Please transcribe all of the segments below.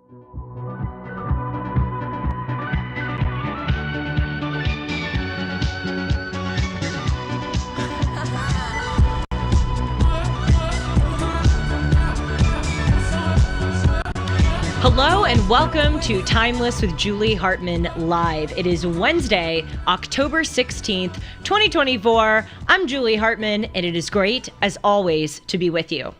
Hello and welcome to Timeless with Julie Hartman Live. It is Wednesday, October 16th, 2024. I'm Julie Hartman, and it is great, as always, to be with you.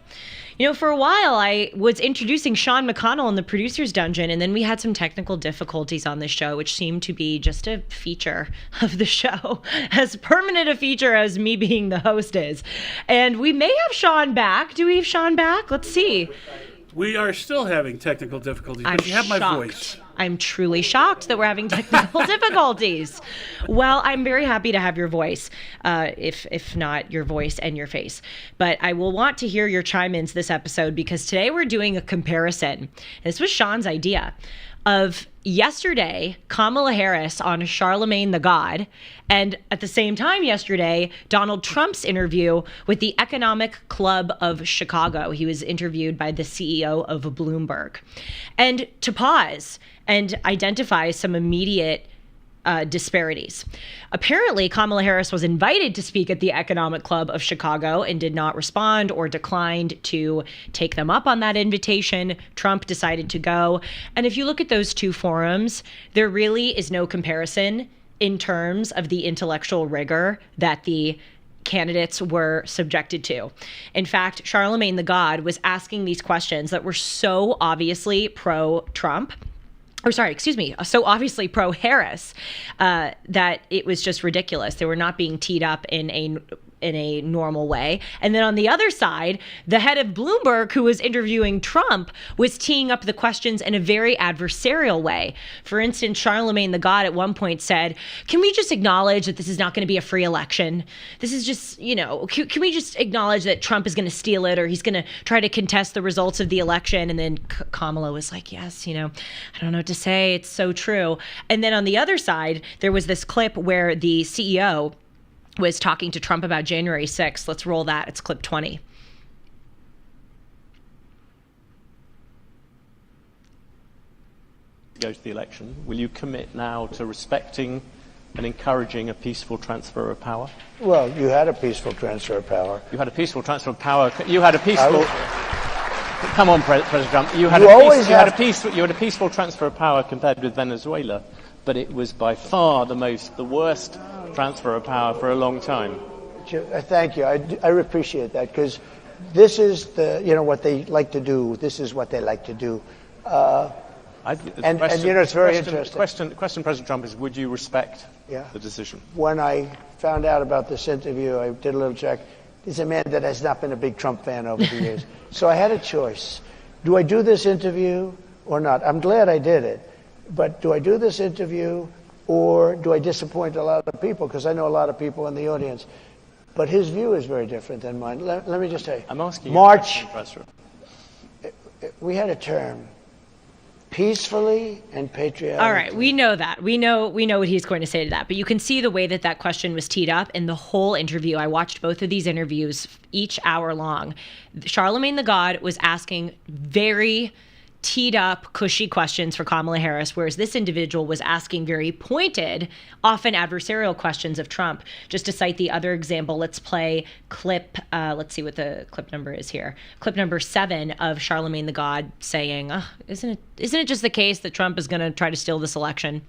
You know, for a while, I was introducing Sean McConnell in the producer's dungeon, and then we had some technical difficulties on the show, which seemed to be just a feature of the show, as permanent a feature as me being the host is. And we may have Sean back. Do we have Sean back? Let's see. We are still having technical difficulties, but you have my voice. I'm truly shocked that we're having technical difficulties. Well, I'm very happy to have your voice, if not your voice and your face. But I will want to hear your chime-ins this episode because today we're doing a comparison. This was Sean's idea of yesterday, Kamala Harris on Charlemagne the God, and at the same time yesterday, Donald Trump's interview with the Economic Club of Chicago. He was interviewed by the CEO of Bloomberg. And to pause and identify some immediate disparities. Apparently, Kamala Harris was invited to speak at the Economic Club of Chicago and did not respond or declined to take them up on that invitation. Trump decided to go. And if you look at those two forums, there really is no comparison in terms of the intellectual rigor that the candidates were subjected to. In fact, Charlemagne the God was asking these questions that were so obviously pro-Trump, so obviously pro-Harris, that it was just ridiculous. They were not being teed up in a normal way. And then on the other side, the head of Bloomberg, who was interviewing Trump, was teeing up the questions in a very adversarial way. For instance, Charlemagne the God at one point said, can we just acknowledge that this is not going to be a free election? This is just, can we just acknowledge that Trump is going to steal it or he's going to try to contest the results of the election? And then Kamala was like, yes, I don't know what to say. It's so true. And then on the other side, there was this clip where the CEO was talking to Trump about January 6th. Let's roll that. It's clip 20. Go to the election. Will you commit now to respecting and encouraging a peaceful transfer of power? Well, you had a peaceful transfer of power. You had a peaceful transfer of power. You had a peaceful... Come on, President Trump. You had a peaceful transfer of power compared with Venezuela, but it was by far the worst transfer of power for a long time. Thank you. I appreciate that because this is what they like to do. This is what they like to do. It's very interesting. The question, President Trump, is would you respect the decision? When I found out about this interview, I did a little check. He's a man that has not been a big Trump fan over the years. So I had a choice. Do I do this interview or not? I'm glad I did it. But do I do this interview or do I disappoint a lot of people? Because I know a lot of people in the audience. But his view is very different than mine. Let me just tell you. I'm asking March, you, we had a term, peacefully and patriotically. All right, we know that. We know what he's going to say to that. But you can see the way that question was teed up in the whole interview. I watched both of these interviews, each hour long. Charlemagne the God was asking very teed up, cushy questions for Kamala Harris, whereas this individual was asking very pointed, often adversarial questions of Trump. Just to cite the other example, let's play clip, let's see what the clip number is here. Clip number 7 of Charlemagne the God saying, isn't it just the case that Trump is going to try to steal this election?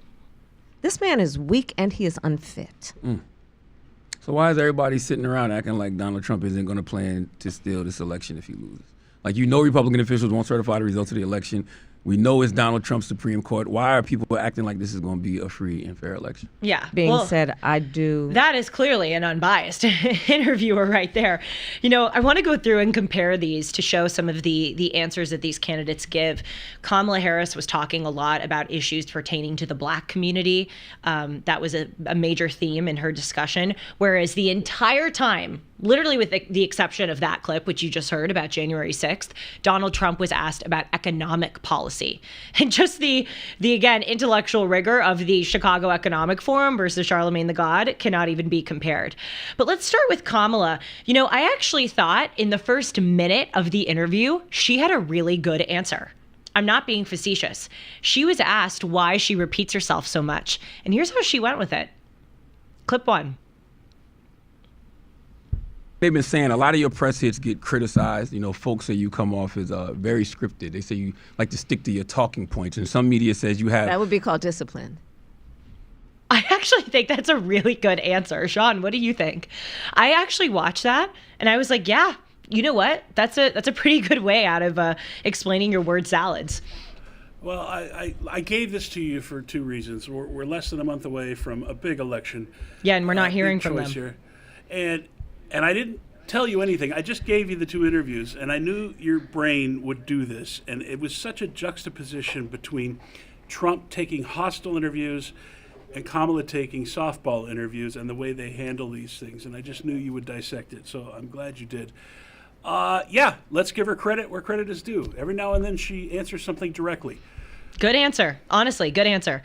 This man is weak and he is unfit. So why is everybody sitting around acting like Donald Trump isn't going to plan to steal this election if he loses? Like, Republican officials won't certify the results of the election. We know it's Donald Trump's Supreme Court. Why are people acting like this is going to be a free and fair election? Yeah. Being said, I do. That is clearly an unbiased interviewer right there. I want to go through and compare these to show some of the answers that these candidates give. Kamala Harris was talking a lot about issues pertaining to the Black community. That was a major theme in her discussion, whereas the entire time, literally with the exception of that clip, which you just heard about January 6th, Donald Trump was asked about economic policy. And just the again, intellectual rigor of the Chicago Economic Forum versus Charlemagne the God cannot even be compared. But let's start with Kamala. I actually thought in the first minute of the interview, she had a really good answer. I'm not being facetious. She was asked why she repeats herself so much. And here's how she went with it. Clip 1. They've been saying a lot of your press hits get criticized. You know, folks say you come off as very scripted. They say you like to stick to your talking points. And some media says you have... That would be called discipline. I actually think that's a really good answer. Sean, what do you think? I actually watched that and I was like, yeah, you know what? That's a pretty good way out of explaining your word salads. Well, I gave this to you for 2 reasons. We're less than a month away from a big election. Yeah, and we're not hearing from them. Here. And I didn't tell you anything. I just gave you the 2 interviews, and I knew your brain would do this. And it was such a juxtaposition between Trump taking hostile interviews and Kamala taking softball interviews and the way they handle these things. And I just knew you would dissect it, so I'm glad you did. Yeah, let's give her credit where credit is due. Every now and then she answers something directly. Good answer. Honestly, good answer.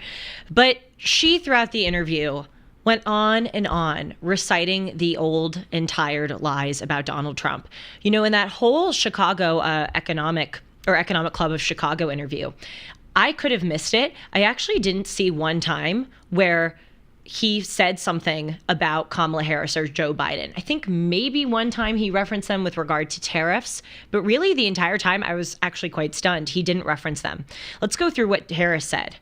But she, throughout the interview, went on, reciting the old and tired lies about Donald Trump. You know, in that whole Chicago Economic Club of Chicago interview, I could have missed it. I actually didn't see one time where he said something about Kamala Harris or Joe Biden. I think maybe one time he referenced them with regard to tariffs, but really the entire time I was actually quite stunned. He didn't reference them. Let's go through what Harris said.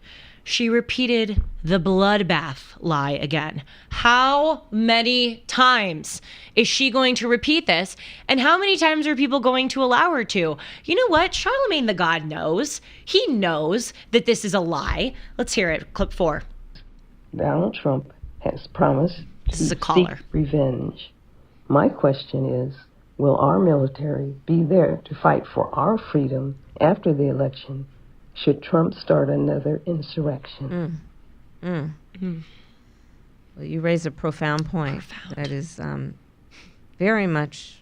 She repeated the bloodbath lie again. How many times is she going to repeat this? And how many times are people going to allow her to? You know what? Charlemagne the God knows. He knows that this is a lie. Let's hear it. Clip 4. Donald Trump has promised This is to a caller. seek revenge. My question is, will our military be there to fight for our freedom after the election should Trump start another insurrection? Well, you raise a profound point. That is very much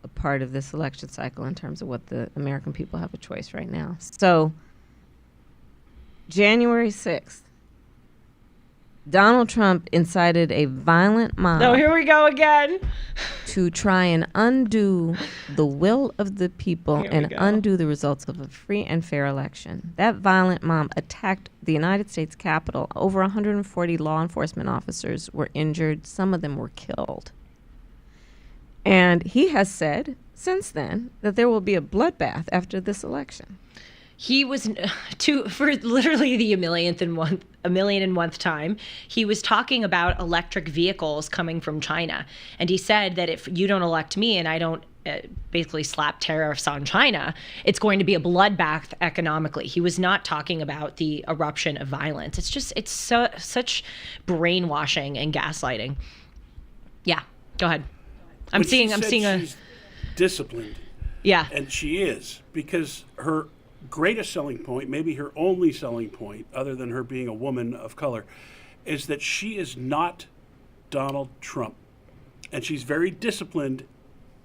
a part of this election cycle in terms of what the American people have a choice right now. So, January 6th, Donald Trump incited a violent mob. Oh, here we go again. To try and undo the will of the people and undo the results of a free and fair election. That violent mob attacked the United States Capitol. Over 140 law enforcement officers were injured. Some of them were killed. And he has said since then that there will be a bloodbath after this election. He was for literally the a million and one time. He was talking about electric vehicles coming from China, and he said that if you don't elect me and I don't basically slap tariffs on China, it's going to be a bloodbath economically. He was not talking about the eruption of violence. It's such brainwashing and gaslighting. Yeah, go ahead. I'm seeing she's disciplined. Yeah, and she is, because her greatest selling point, maybe her only selling point, other than her being a woman of color, is that she is not Donald Trump. And she's very disciplined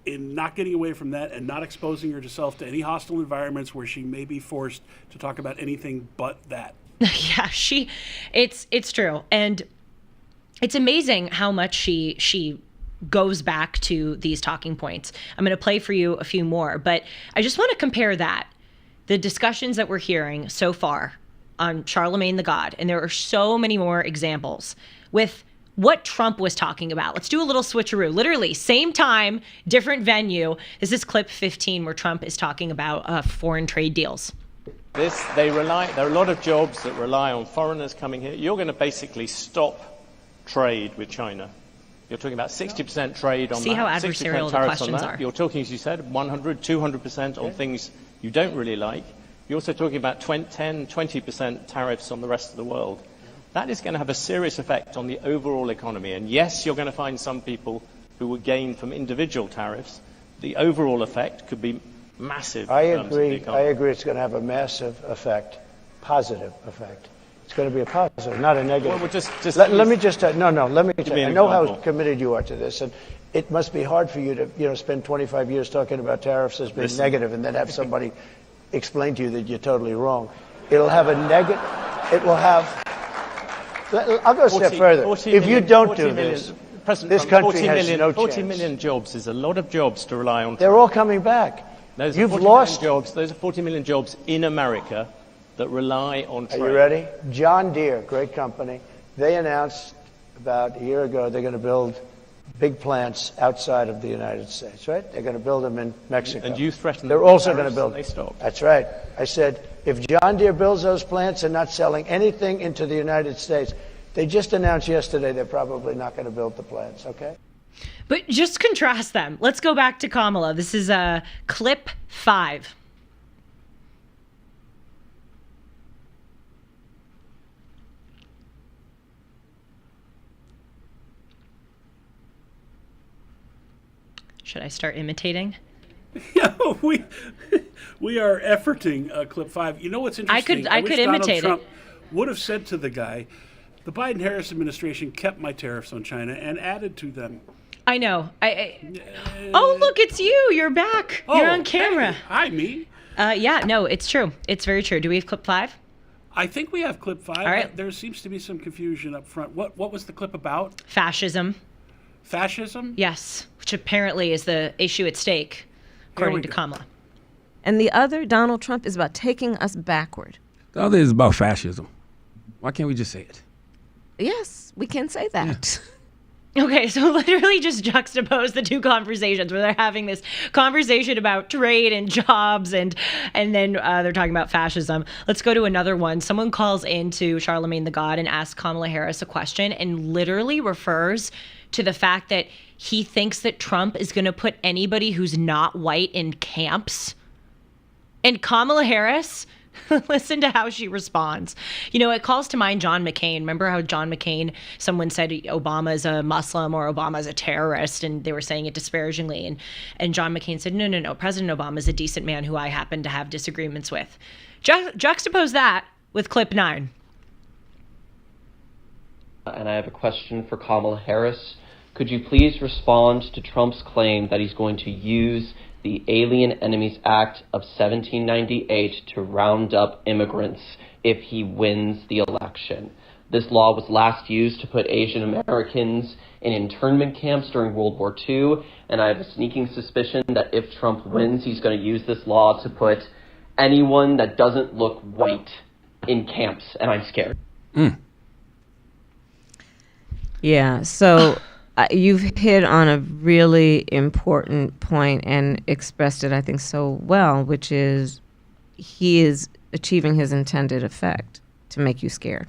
in not getting away from that and not exposing herself to any hostile environments where she may be forced to talk about anything but that. Yeah, it's true. And it's amazing how much she goes back to these talking points. I'm going to play for you a few more, but I just want to compare that. The discussions that we're hearing so far on Charlemagne the God, and there are so many more examples, with what Trump was talking about. Let's do a little switcheroo. Literally, same time, different venue. This is clip 15 where Trump is talking about foreign trade deals. There are a lot of jobs that rely on foreigners coming here. You're going to basically stop trade with China. You're talking about 60% trade on that. See how adversarial the questions are. You're talking, as you said, 100, 200% on things you don't really like. You're also talking about 10, 20% tariffs on the rest of the world. That is going to have a serious effect on the overall economy. And yes, you're going to find some people who will gain from individual tariffs. The overall effect could be massive. I agree it's going to have a massive effect, positive effect. It's going to be a positive, not a negative. Well, let me just tell you, I know how committed you are to this, and it must be hard for you to, spend 25 years talking about tariffs as being negative and then have somebody explain to you that you're totally wrong. It'll have a negative, I'll go a step further. If you don't do this, this country has no chance. 40 million jobs is a lot of jobs to rely on. They're all coming back. Those You've are 40 lost- million jobs. Those are 40 million jobs in America that rely on trade. Are you ready? John Deere, great company. They announced about a year ago they're going to build big plants outside of the United States, right? They're going to build them in Mexico. And you threatened They're them also with going to tariffs, build. and they stopped. That's right. I said, if John Deere builds those plants and not selling anything into the United States, they just announced yesterday they're probably not going to build the plants, okay? But just contrast them. Let's go back to Kamala. This is clip 5. Should I start imitating? Yeah, we are efforting clip 5. You know what's interesting? I could wish imitate it. Donald Trump would have said to the guy, the Biden-Harris administration kept my tariffs on China and added to them. I know. Oh, look, it's you. You're back. You're on camera. Hey, hi, me. Yeah, no, it's true. It's very true. Do we have clip 5? I think we have clip 5. All right. There seems to be some confusion up front. What was the clip about? Fascism. Fascism? Yes, which apparently is the issue at stake, according to go. Kamala. And the other, Donald Trump, is about taking us backward. The other is about fascism. Why can't we just say it? Yes, we can say that. Okay, so literally just juxtapose the two conversations where they're having this conversation about trade and jobs and then they're talking about fascism. Let's go to another one. Someone calls into Charlemagne the God and asks Kamala Harris a question and literally refers to the fact that he thinks that Trump is going to put anybody who's not white in camps. And Kamala Harris, listen to how she responds. You know, it calls to mind John McCain. Remember how John McCain, someone said Obama is a Muslim or Obama is a terrorist, and they were saying it disparagingly. And John McCain said, no, President Obama is a decent man who I happen to have disagreements with. Juxtapose that with clip 9. And I have a question for Kamala Harris. Could you please respond to Trump's claim that he's going to use the Alien Enemies Act of 1798 to round up immigrants if he wins the election? This law was last used to put Asian Americans in internment camps during World War II, and I have a sneaking suspicion that if Trump wins, he's going to use this law to put anyone that doesn't look white in camps, and I'm scared. Yeah, so you've hit on a really important point and expressed it, I think, so well, which is he is achieving his intended effect to make you scared.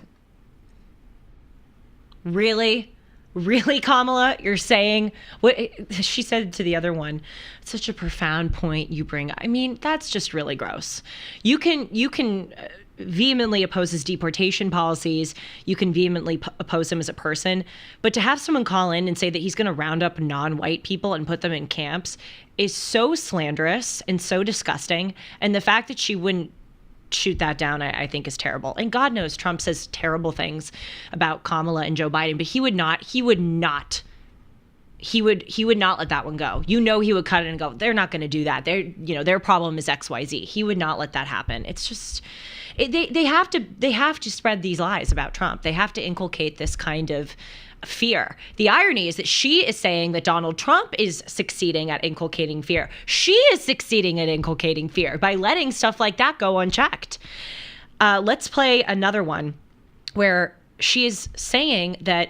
Really? Really, Kamala? You're saying what she said to the other one? Such a profound point you bring. I mean, that's just really gross. You can vehemently oppose his deportation policies. You can vehemently oppose him as a person. But to have someone call in and say that he's going to round up non-white people and put them in camps is so slanderous and so disgusting. And the fact that she wouldn't shoot that down, I think, is terrible. And God knows Trump says terrible things about Kamala and Joe Biden, but he would not let that one go. You know, he would cut it and go, they're not going to do that. Their problem is XYZ. He would not let that happen. It's just, they have to spread these lies about Trump. They have to inculcate this kind of fear. The irony is that she is saying that Donald Trump is succeeding at inculcating fear. She is succeeding at inculcating fear by letting stuff like that go unchecked. Let's play another one where she is saying that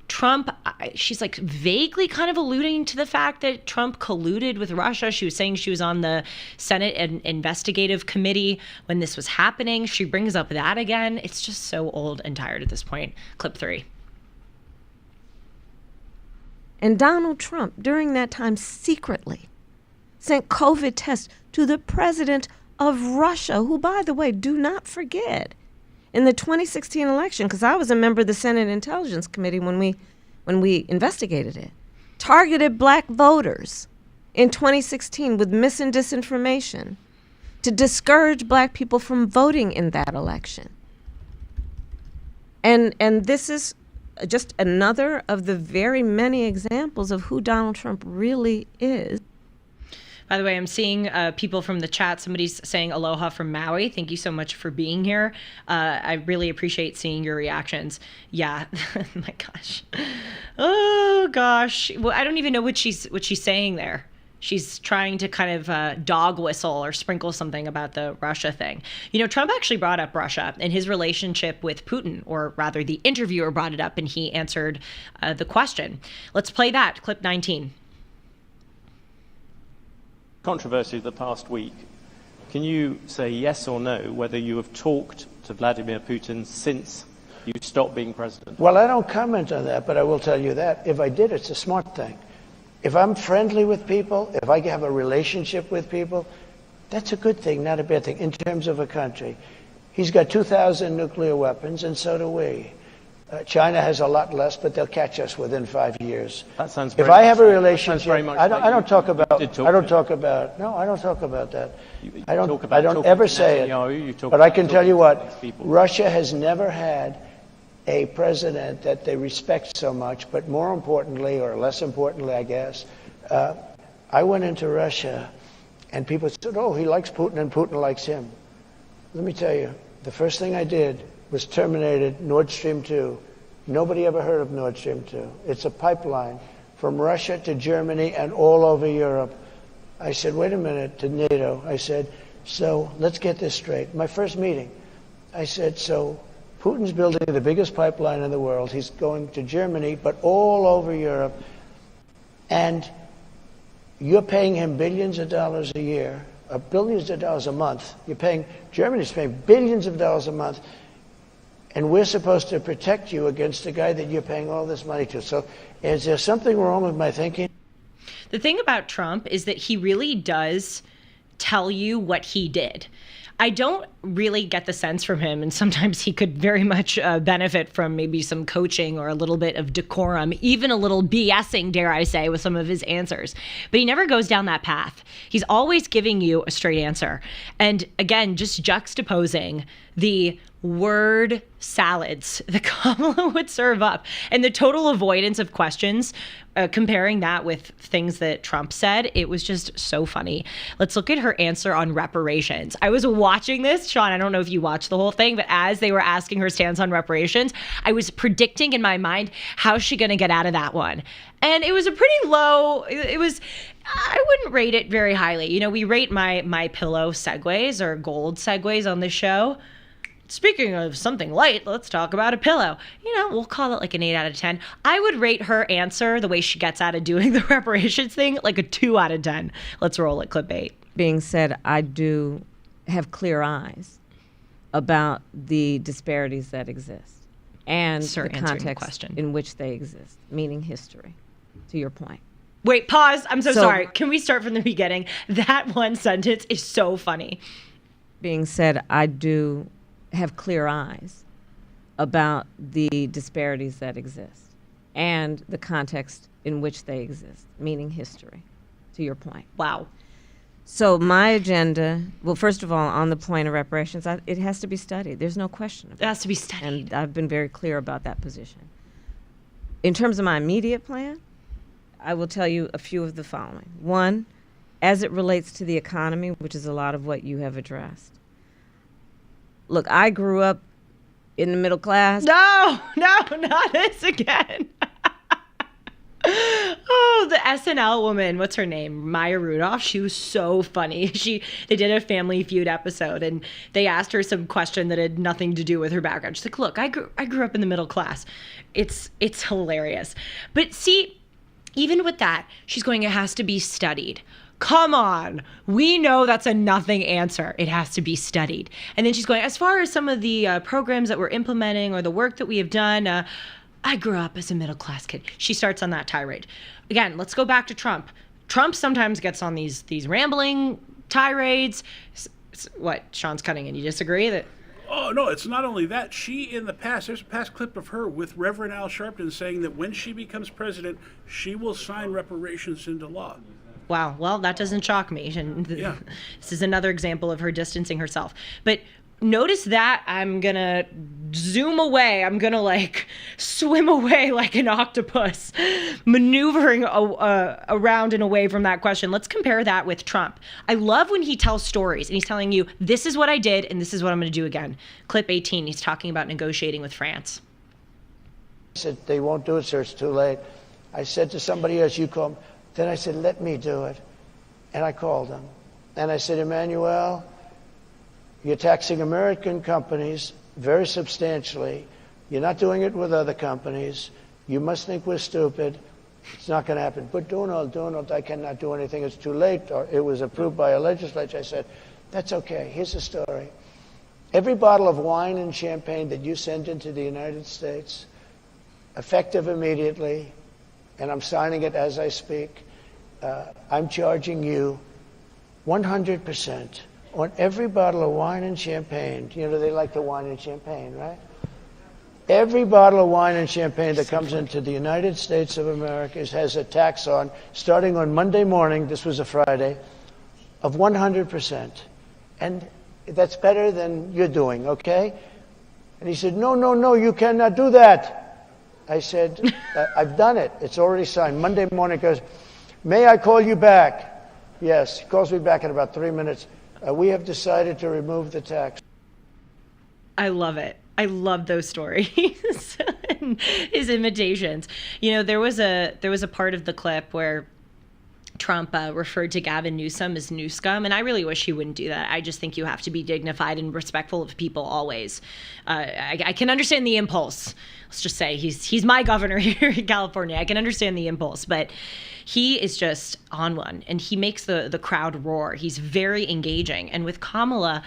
Trump, she's like vaguely kind of alluding to the fact that Trump colluded with Russia. She was saying she was on the Senate investigative committee when this was happening. She brings up that again. It's just so old and tired at this point. Clip 3. And Donald Trump, during that time, secretly sent COVID tests to the president of Russia, who, by the way, do not forget, in the 2016 election, because I was a member of the Senate Intelligence Committee when we investigated it, targeted black voters in 2016 with mis and disinformation to discourage black people from voting in that election. And this is just another of the very many examples of who Donald Trump really is. By the way, I'm seeing people from the chat. Somebody's saying aloha from Maui. Thank you so much for being here. I really appreciate seeing your reactions. Yeah, my gosh. Oh gosh. Well, I don't even know what she's saying there. She's trying to kind of dog whistle or sprinkle something about the Russia thing. You know, Trump actually brought up Russia and his relationship with Putin, or rather the interviewer brought it up and he answered the question. Let's play that, clip 19. Controversy of the past week. Can you say yes or no whether you have talked to Vladimir Putin since you stopped being president? Well, I don't comment on that, but I will tell you that if I did, it's a smart thing. If I'm friendly with people, if I have a relationship with people, that's a good thing, not a bad thing, in terms of a country. He's got 2,000 nuclear weapons, and so do we. China has a lot less, but they'll catch us within 5 years. That sounds if very I have a much relationship, I don't talk about that. I don't ever say it. But I can tell you what, Russia has never had a president that they respect so much, but more importantly, or less importantly, I guess, I went into Russia and people said, oh, he likes Putin and Putin likes him. Let me tell you, the first thing I did was terminated Nord Stream 2. Nobody ever heard of Nord Stream 2. It's a pipeline from Russia to Germany and all over Europe. I said, wait a minute, to NATO. I said, so let's get this straight. My first meeting, I said, so Putin's building the biggest pipeline in the world. He's going to Germany, but all over Europe. And you're paying him billions of dollars a year, or billions of dollars a month. Germany's paying billions of dollars a month. And we're supposed to protect you against the guy that you're paying all this money to. So is there something wrong with my thinking? The thing about Trump is that he really does tell you what he did. I don't really get the sense from him, and sometimes he could very much benefit from maybe some coaching or a little bit of decorum, even a little BSing, dare I say, with some of his answers. But he never goes down that path. He's always giving you a straight answer. And again, just juxtaposing the word salads that Kamala would serve up and the total avoidance of questions, comparing that with things that Trump said, it was just so funny. Let's look at her answer on reparations. I was watching this, Sean, I don't know if you watched the whole thing, but as they were asking her stance on reparations, I was predicting in my mind, how's she going to get out of that one? And it was a pretty low, I wouldn't rate it very highly. You know, we rate my pillow segues or gold segues on the show. Speaking of something light, let's talk about a pillow. You know, we'll call it like an 8 out of 10. I would rate her answer, the way she gets out of doing the reparations thing, like a 2 out of 10. Let's roll it, clip 8. Being said, I do have clear eyes about the disparities that exist and the context in which they exist, meaning history, to your point. Wait, pause. I'm so sorry. Can we start from the beginning? That one sentence is so funny. Being said, I do have clear eyes about the disparities that exist and the context in which they exist, meaning history, to your point. Wow. So my agenda, well, first of all, on the point of reparations, it has to be studied. There's no question about it. It has to be studied. And I've been very clear about that position. In terms of my immediate plan, I will tell you a few of the following. One, as it relates to the economy, which is a lot of what you have addressed. Look, I grew up in the middle class. No, not this again. Oh, the SNL woman, what's her name? Maya Rudolph. She was so funny. They did a Family Feud episode, and they asked her some question that had nothing to do with her background. She's like, "Look, I grew up in the middle class." It's hilarious. But see, even with that, she's going, it has to be studied. Come on. We know that's a nothing answer. It has to be studied. And then she's going, as far as some of the programs that we're implementing or the work that we have done, I grew up as a middle class kid. She starts on that tirade. Again, let's go back to Trump. Trump sometimes gets on these rambling tirades. What, Sean's cutting in. You disagree that? Oh, no, it's not only that. She, in the past, there's a past clip of her with Reverend Al Sharpton saying that when she becomes president, she will sign reparations into law. Wow. Well, that doesn't shock me. And yeah. This is another example of her distancing herself. But notice that I'm going to zoom away. I'm going to swim away like an octopus, maneuvering around and away from that question. Let's compare that with Trump. I love when he tells stories and he's telling you, this is what I did and this is what I'm going to do again. Clip 18, he's talking about negotiating with France. I said, they won't do it, sir. It's too late. I said to somebody else, you come. Then I said, let me do it. And I called him. And I said, Emmanuel, you're taxing American companies very substantially. You're not doing it with other companies. You must think we're stupid. It's not going to happen. But Donald, I cannot do anything. It's too late. Or it was approved by a legislature. I said, that's okay. Here's the story. Every bottle of wine and champagne that you send into the United States, effective immediately, and I'm signing it as I speak, I'm charging you 100% on every bottle of wine and champagne. You know, they like the wine and champagne, right? Every bottle of wine and champagne that comes into the United States of America has a tax on, starting on Monday morning, this was a Friday, of 100%. And that's better than you're doing, okay? And he said, no, you cannot do that. I said, I've done it. It's already signed. Monday morning he goes, may I call you back? Yes, he calls me back in about 3 minutes. We have decided to remove the tax. I love it. I love those stories and his imitations. You know, there was a part of the clip where Trump referred to Gavin Newsom as new scum, and I really wish he wouldn't do that. I just think you have to be dignified and respectful of people always. I can understand the impulse. Let's just say he's my governor here in California. I can understand the impulse, but he is just on one, and he makes the crowd roar. He's very engaging, and with Kamala,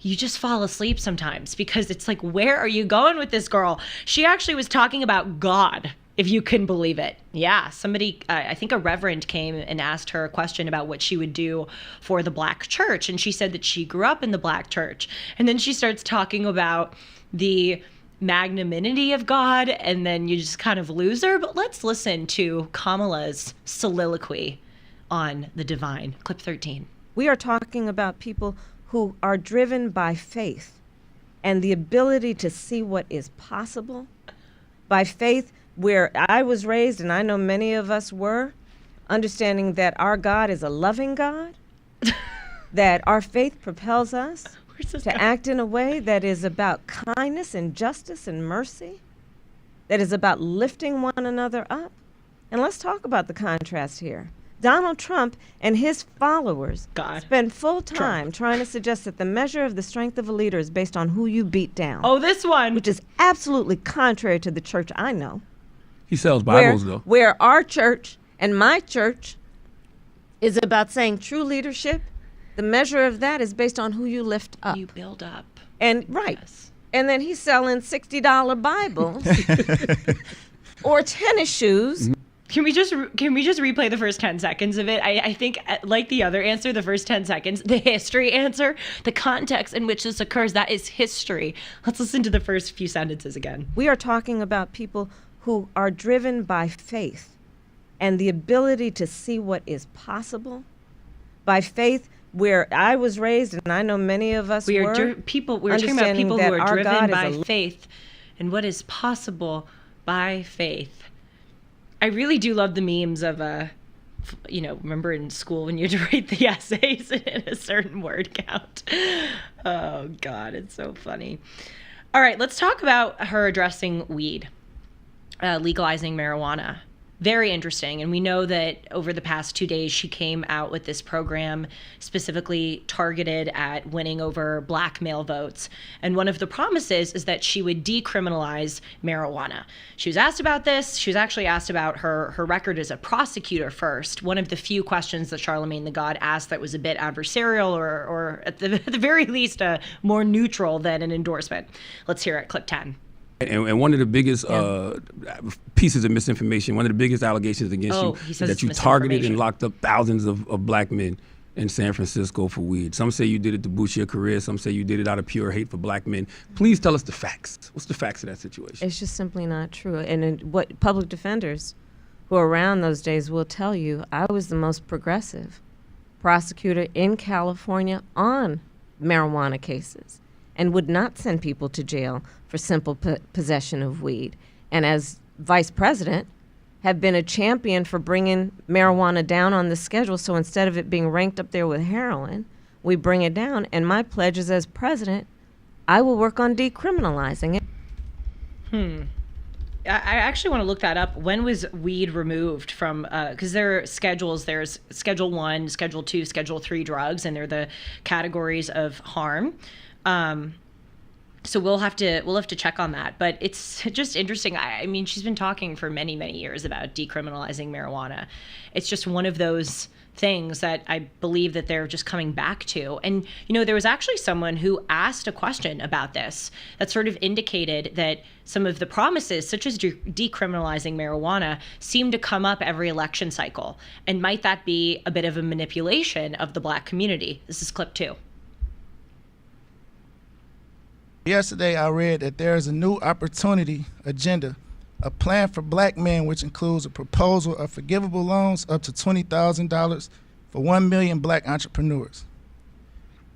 you just fall asleep sometimes because it's like, where are you going with this girl? She actually was talking about God, if you can believe it. Yeah, somebody, I think a reverend came and asked her a question about what she would do for the black church. And she said that she grew up in the black church. And then she starts talking about the magnanimity of God, and then you just kind of lose her. But let's listen to Kamala's soliloquy on the divine. Clip 13. We are talking about people who are driven by faith and the ability to see what is possible. By faith, where I was raised, and I know many of us were, understanding that our God is a loving God, that our faith propels us to act in a way that is about kindness and justice and mercy, that is about lifting one another up. And let's talk about the contrast here. Donald Trump and his followers spend full time trying to suggest that the measure of the strength of a leader is based on who you beat down. Oh, this one. Which is absolutely contrary to the church I know. He sells Bibles, though. Where our church and my church is about saying true leadership, the measure of that is based on who you lift up. You build up. And yes. And then he's selling $60 Bibles or tennis shoes. Can we just replay the first 10 seconds of it? I think, like the other answer, the first 10 seconds, the history answer, the context in which this occurs, that is history. Let's listen to the first few sentences again. We are talking about people who are driven by faith and the ability to see what is possible. By faith, where I was raised, and I know many of us we're talking about people who are driven by faith and what is possible by faith. I really do love the memes of, remember in school when you had to write the essays in a certain word count. Oh, God, it's so funny. All right, let's talk about her addressing weed, legalizing marijuana. Very interesting. And we know that over the past 2 days, she came out with this program specifically targeted at winning over black male votes. And one of the promises is that she would decriminalize marijuana. She was asked about this. She was actually asked about her record as a prosecutor first. One of the few questions that Charlemagne the God asked that was a bit adversarial or at the very least, more neutral than an endorsement. Let's hear it. Clip 10. And one of the biggest pieces of misinformation, one of the biggest allegations against you is that you targeted and locked up thousands of black men in San Francisco for weed. Some say you did it to boost your career. Some say you did it out of pure hate for black men. Please tell us the facts. What's the facts of that situation? It's just simply not true. And what public defenders who are around those days will tell you, I was the most progressive prosecutor in California on marijuana cases and would not send people to jail for simple possession of weed. And as vice president, have been a champion for bringing marijuana down on the schedule. So instead of it being ranked up there with heroin, we bring it down. And my pledge is, as president, I will work on decriminalizing it. I actually want to look that up. When was weed removed from, because there are schedules, there's Schedule 1, Schedule 2, Schedule 3 drugs, and they're the categories of harm. So we'll have to check on that. But it's just interesting. I mean, she's been talking for many, many years about decriminalizing marijuana. It's just one of those things that I believe that they're just coming back to. And, there was actually someone who asked a question about this that sort of indicated that some of the promises, such as decriminalizing marijuana, seem to come up every election cycle. And might that be a bit of a manipulation of the Black community? This is clip 2. Yesterday, I read that there is a new opportunity agenda, a plan for Black men, which includes a proposal of forgivable loans up to $20,000 for 1 million Black entrepreneurs.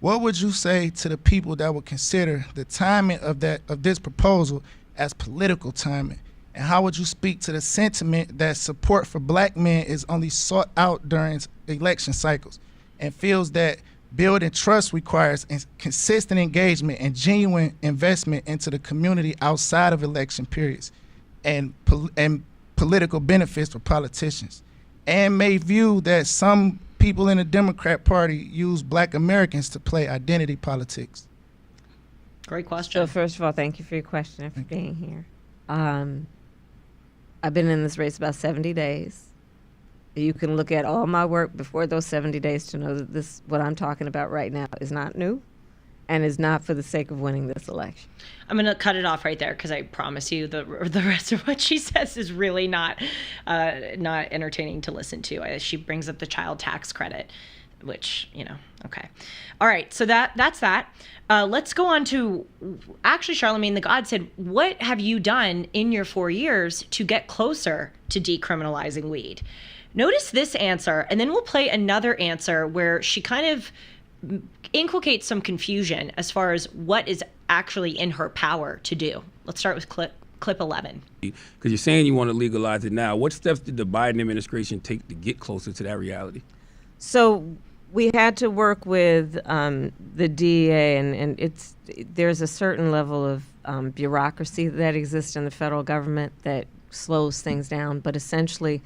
What would you say to the people that would consider the timing of this proposal as political timing? And how would you speak to the sentiment that support for Black men is only sought out during election cycles, and feels that building trust requires consistent engagement and genuine investment into the community outside of election periods and political benefits for politicians, and may view that some people in the Democrat Party use Black Americans to play identity politics? Great question. So first of all, thank you for your question and for being here. I've been in this race about 70 days. You can look at all my work before those 70 days to know that what I'm talking about right now is not new and is not for the sake of winning this election. I'm going to cut it off right there because I promise you the rest of what she says is really not entertaining to listen to. She brings up the child tax credit, which, okay. All right, so that's that. Let's go on to, actually, Charlemagne the God said, what have you done in your 4 years to get closer to decriminalizing weed? Notice this answer, and then we'll play another answer where she kind of inculcates some confusion as far as what is actually in her power to do. Let's start with clip 11. Because you're saying you want to legalize it now. What steps did the Biden administration take to get closer to that reality? So we had to work with the DEA, and there's a certain level of bureaucracy that exists in the federal government that slows things down, but essentially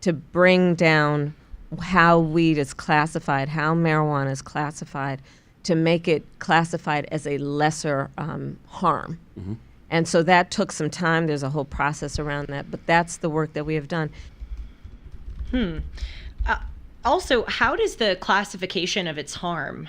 to bring down how weed is classified, how marijuana is classified, to make it classified as a lesser harm. Mm-hmm. And so that took some time. There's a whole process around that, but that's the work that we have done. Also, how does the classification of its harm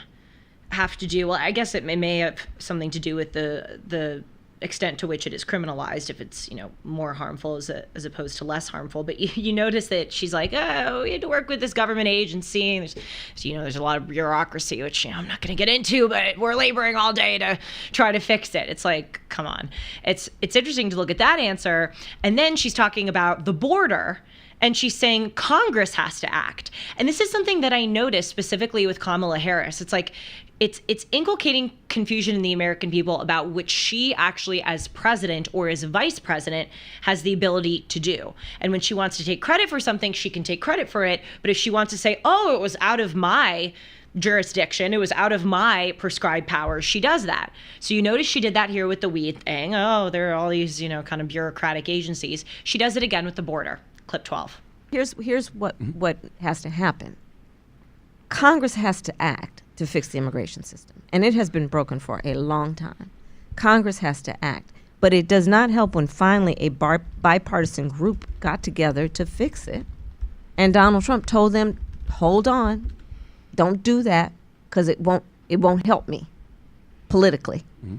have to do, well, I guess it may have something to do with the extent to which it is criminalized, if it's, more harmful as opposed to less harmful. But you notice that she's like, oh, we had to work with this government agency. And there's a lot of bureaucracy, which I'm not going to get into, but we're laboring all day to try to fix it. It's like, come on. It's interesting to look at that answer. And then she's talking about the border, and she's saying Congress has to act. And this is something that I noticed specifically with Kamala Harris. It's like, it's inculcating confusion in the American people about which she actually, as president or as vice president, has the ability to do. And when she wants to take credit for something, she can take credit for it. But if she wants to say, oh, it was out of my jurisdiction, it was out of my prescribed powers, she does that. So you notice she did that here with the weed thing. Oh, there are all these, kind of bureaucratic agencies. She does it again with the border. Clip 12. Here's what has to happen. Congress has to act to fix the immigration system, and it has been broken for a long time. Congress has to act, but it does not help when finally a bipartisan group got together to fix it, and Donald Trump told them, hold on, don't do that, because it won't help me politically. Mm-hmm.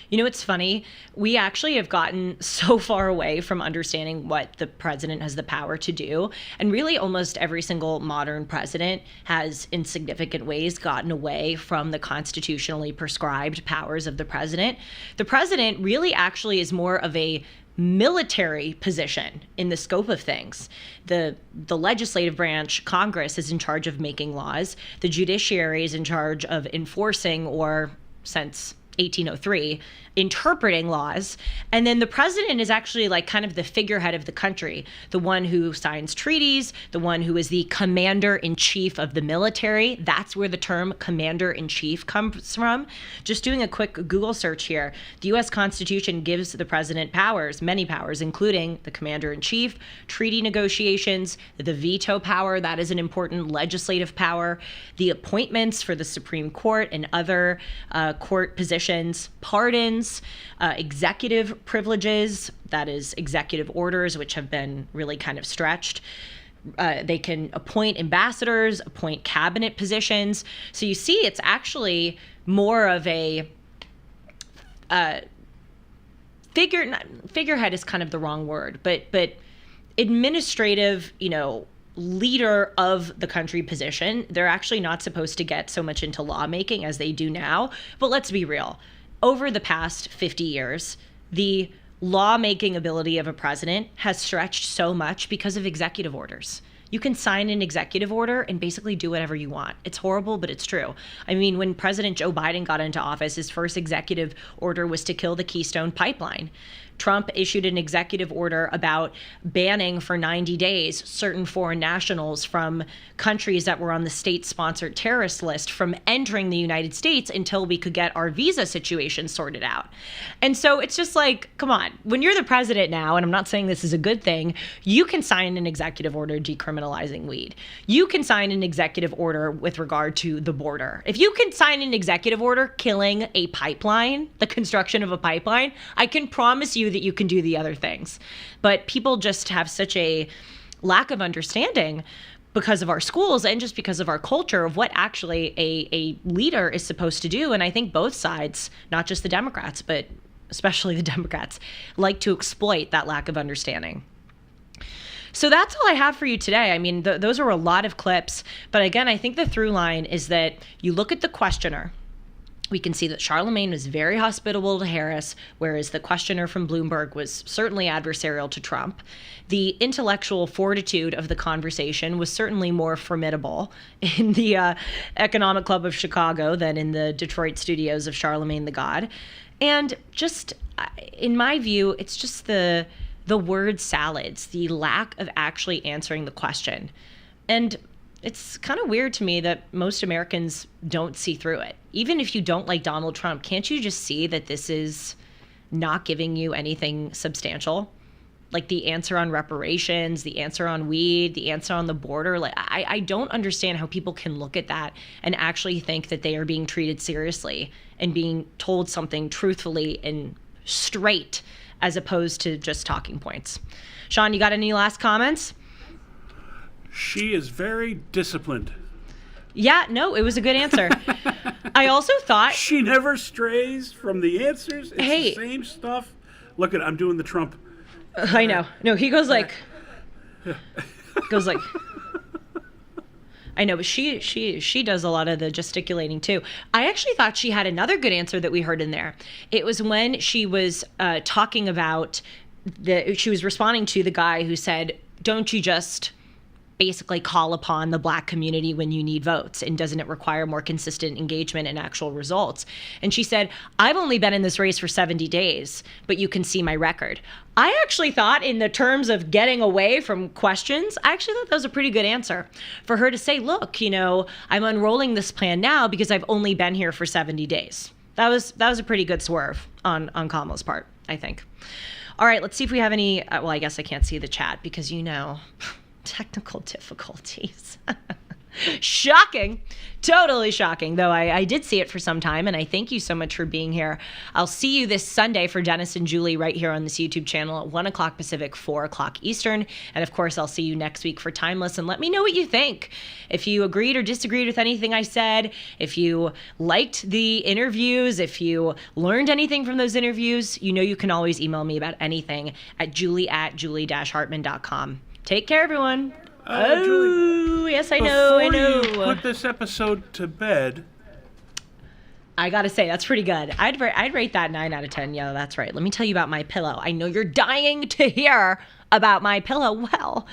It's funny. We actually have gotten so far away from understanding what the president has the power to do. And really almost every single modern president has in significant ways gotten away from the constitutionally prescribed powers of the president. The president really actually is more of a military position in the scope of things. The legislative branch, Congress, is in charge of making laws. The judiciary is in charge of enforcing, or since 1803, interpreting laws. And then the president is actually like kind of the figurehead of the country, the one who signs treaties, the one who is the commander-in-chief of the military. That's where the term commander-in-chief comes from. Just doing a quick Google search here, the U.S. Constitution gives the president powers, many powers, including the commander-in-chief, treaty negotiations, the veto power, that is an important legislative power, the appointments for the Supreme Court and other court positions, pardons, executive privileges, that is executive orders, which have been really kind of stretched. They can appoint ambassadors, appoint cabinet positions. So you see, it's actually more of a figurehead is kind of the wrong word, but administrative, leader of the country position. They're actually not supposed to get so much into lawmaking as they do now. But let's be real. Over the past 50 years, the lawmaking ability of a president has stretched so much because of executive orders. You can sign an executive order and basically do whatever you want. It's horrible, but it's true. I mean, when President Joe Biden got into office, his first executive order was to kill the Keystone Pipeline. Trump issued an executive order about banning for 90 days certain foreign nationals from countries that were on the state-sponsored terrorist list from entering the United States until we could get our visa situation sorted out. And so it's just like, come on, when you're the president now, and I'm not saying this is a good thing, you can sign an executive order decriminalizing weed. You can sign an executive order with regard to the border. If you can sign an executive order killing a pipeline, the construction of a pipeline, I can promise you that you can do the other things. But people just have such a lack of understanding because of our schools and just because of our culture of what actually a leader is supposed to do. And I think both sides, not just the Democrats, but especially the Democrats, like to exploit that lack of understanding. So that's all I have for you today. I mean, those are a lot of clips. But again, I think the through line is that you look at the questioner. We can see that Charlemagne was very hospitable to Harris, whereas the questioner from Bloomberg was certainly adversarial to Trump. The intellectual fortitude of the conversation was certainly more formidable in the Economic Club of Chicago than in the Detroit studios of Charlemagne the God. And just, in my view, it's just the word salads, the lack of actually answering the question. And it's kind of weird to me that most Americans don't see through it. Even if you don't like Donald Trump, can't you just see that this is not giving you anything substantial? Like the answer on reparations, the answer on weed, the answer on the border. Like I don't understand how people can look at that and actually think that they are being treated seriously and being told something truthfully and straight as opposed to just talking points. Sean, you got any last comments? She is very disciplined. Yeah, no, it was a good answer. I also thought... She never strays from the answers. It's the same stuff. Look at, I'm doing the Trump. I know. No, he goes like... I know, but she does a lot of the gesticulating too. I actually thought she had another good answer that we heard in there. It was when she was talking about... She was responding to the guy who said, don't you just... basically call upon the Black community when you need votes, and doesn't it require more consistent engagement and actual results? And she said, I've only been in this race for 70 days, but you can see my record. I actually thought in the terms of getting away from questions, I actually thought that was a pretty good answer for her to say, look, I'm unrolling this plan now because I've only been here for 70 days. That was a pretty good swerve on Kamala's part, I think. All right, let's see if we have any, well, I guess I can't see the chat because technical difficulties. Shocking. Totally shocking, though I did see it for some time, and I thank you so much for being here. I'll see you this Sunday for Dennis and Julie right here on this YouTube channel at 1 o'clock Pacific, 4 o'clock Eastern. And of course, I'll see you next week for Timeless, and let me know what you think. If you agreed or disagreed with anything I said, if you liked the interviews, if you learned anything from those interviews, you can always email me about anything at julie@julie-hartman.com. Take care, everyone. Julie, yes, I know. Before you put this episode to bed, I gotta say, that's pretty good. I'd rate that 9 out of 10. Yeah, that's right. Let me tell you about My Pillow. I know you're dying to hear about My Pillow. Well,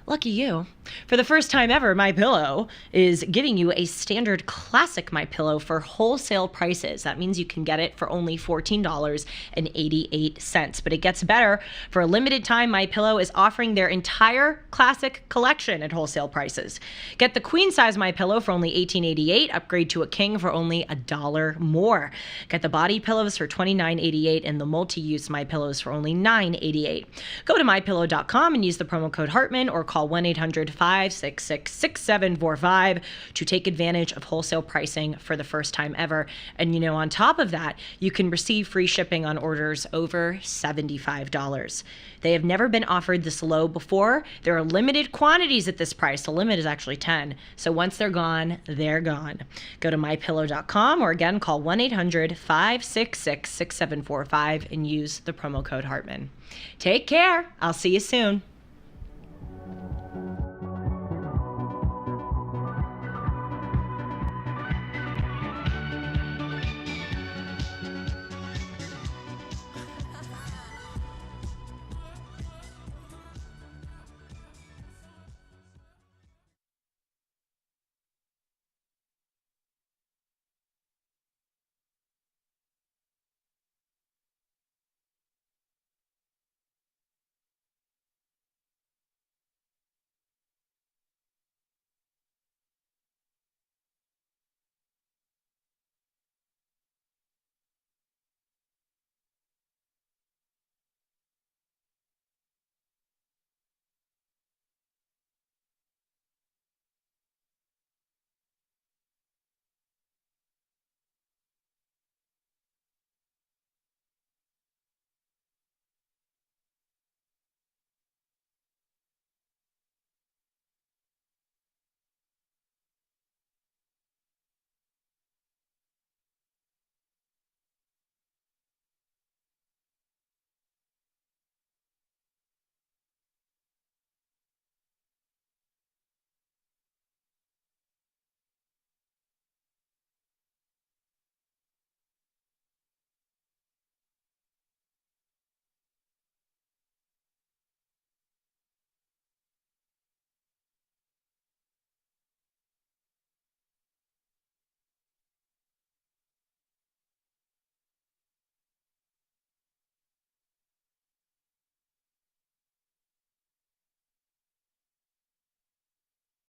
Lucky you. For the first time ever, MyPillow is giving you a standard classic MyPillow for wholesale prices. That means you can get it for only $14.88. But it gets better. For a limited time, MyPillow is offering their entire classic collection at wholesale prices. Get the queen size MyPillow for only $18.88. Upgrade to a king for only $1 more. Get the body pillows for $29.88 and the multi-use MyPillows for only $9.88. Go to MyPillow.com and use the promo code Hartman or call 1-800-566-6745 to take advantage of wholesale pricing for the first time ever. And on top of that, you can receive free shipping on orders over $75. They have never been offered this low before. There are limited quantities at this price. The limit is actually 10. So once they're gone, they're gone. Go to MyPillow.com or again, call 1-800-566-6745 and use the promo code Hartman. Take care. I'll see you soon.